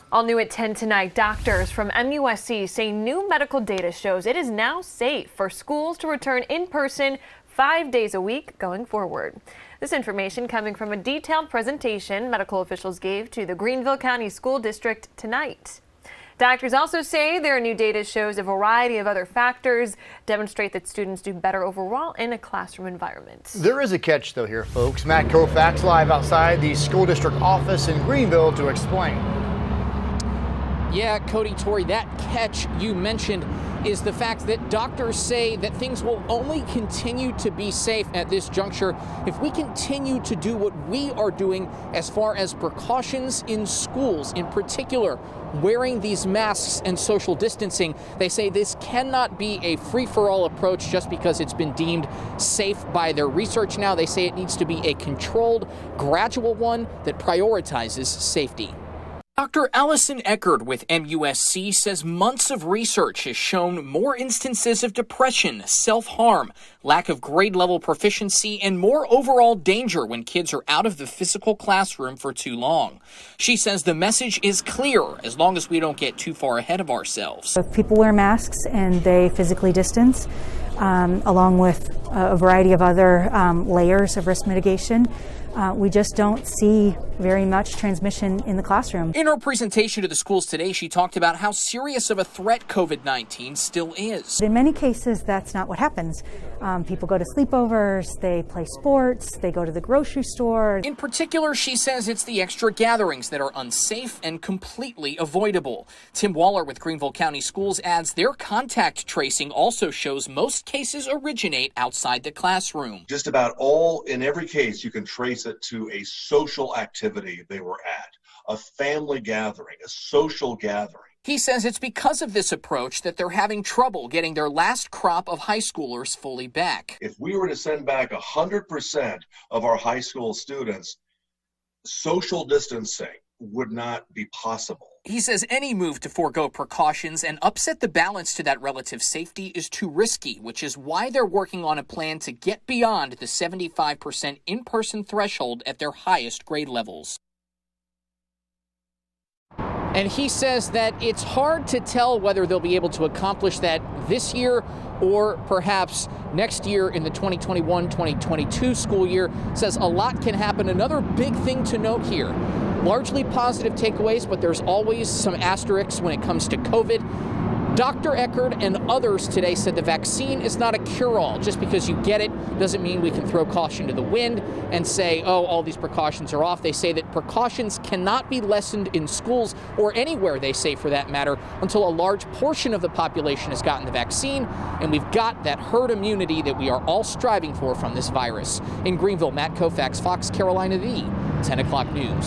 All new at 10 tonight, doctors from MUSC say new medical data shows it is now safe for schools to return in person 5 days a week going forward. This information coming from a detailed presentation medical officials gave to the Greenville County School District tonight. Doctors also say their new data shows a variety of other factors demonstrate that students do better overall in a classroom environment. There is a catch though here, folks. Matt Kaufax live outside the school district office in Greenville to explain. Yeah, Cody, Tori, that catch you mentioned is the fact that doctors say that things will only continue to be safe at this juncture if we continue to do what we are doing as far as precautions in schools, in particular, wearing these masks and social distancing. They say this cannot be a free-for-all approach just because it's been deemed safe by their research now. They say it needs to be a controlled, gradual one that prioritizes safety. Dr. Allison Eckerd with MUSC says months of research has shown more instances of depression, self-harm, lack of grade-level proficiency, and more overall danger when kids are out of the physical classroom for too long. She says the message is clear as long as we don't get too far ahead of ourselves. If people wear masks and they physically distance, along with a variety of other layers of risk mitigation, we just don't see very much transmission in the classroom. In her presentation to the schools today, she talked about how serious of a threat COVID-19 still is. In many cases, that's not what happens. People go to sleepovers, they play sports, they go to the grocery store. In particular, she says it's the extra gatherings that are unsafe and completely avoidable. Tim Waller with Greenville County Schools adds their contact tracing also shows most cases originate outside the classroom. Just about in every case, you can trace it to a social activity they were at, a family gathering, a social gathering. He says it's because of this approach that they're having trouble getting their last crop of high schoolers fully back. If we were to send back 100% of our high school students, social distancing would not be possible. He says any move to forego precautions and upset the balance to that relative safety is too risky, which is why they're working on a plan to get beyond the 75% in-person threshold at their highest grade levels. And he says that it's hard to tell whether they'll be able to accomplish that this year or perhaps next year in the 2021-2022 school year. Says a lot can happen. Another big thing to note here, largely positive takeaways, but there's always some asterisks when it comes to COVID. Dr. Eckerd and others today said the vaccine is not a cure-all. Just because you get it doesn't mean we can throw caution to the wind and say, oh, all these precautions are off. They say that precautions cannot be lessened in schools or anywhere, they say, for that matter, until a large portion of the population has gotten the vaccine and we've got that herd immunity that we are all striving for from this virus. In Greenville, Matt Kaufax, Fox Carolina V, 10 o'clock news.